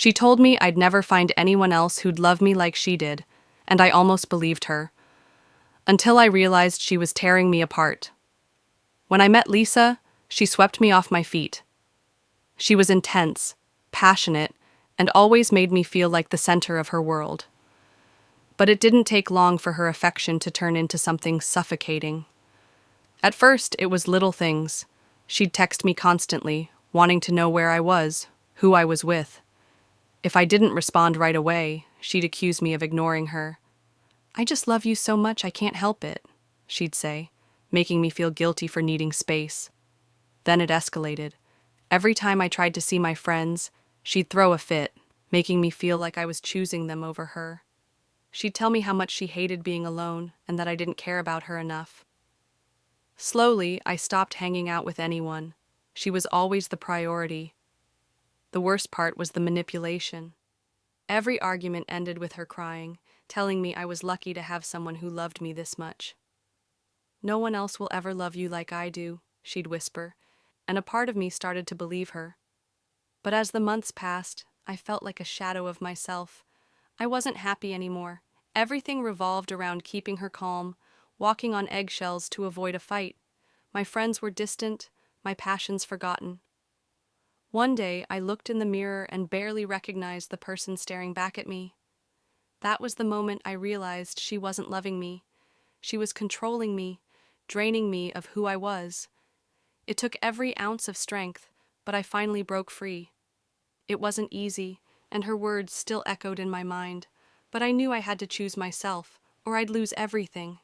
She told me I'd never find anyone else who'd love me like she did, and I almost believed her. Until I realized she was tearing me apart. When I met Lisa, she swept me off my feet. She was intense, passionate, and always made me feel like the center of her world. But it didn't take long for her affection to turn into something suffocating. At first, it was little things. She'd text me constantly, wanting to know where I was, who I was with. If I didn't respond right away, she'd accuse me of ignoring her. "I just love you so much I can't help it," she'd say, making me feel guilty for needing space. Then it escalated. Every time I tried to see my friends, she'd throw a fit, making me feel like I was choosing them over her. She'd tell me how much she hated being alone and that I didn't care about her enough. Slowly, I stopped hanging out with anyone. She was always the priority. The worst part was the manipulation. Every argument ended with her crying, telling me I was lucky to have someone who loved me this much. "No one else will ever love you like I do," she'd whisper, and a part of me started to believe her. But as the months passed, I felt like a shadow of myself. I wasn't happy anymore. Everything revolved around keeping her calm, walking on eggshells to avoid a fight. My friends were distant, my passions forgotten. One day, I looked in the mirror and barely recognized the person staring back at me. That was the moment I realized she wasn't loving me. She was controlling me, draining me of who I was. It took every ounce of strength, but I finally broke free. It wasn't easy, and her words still echoed in my mind, but I knew I had to choose myself, or I'd lose everything.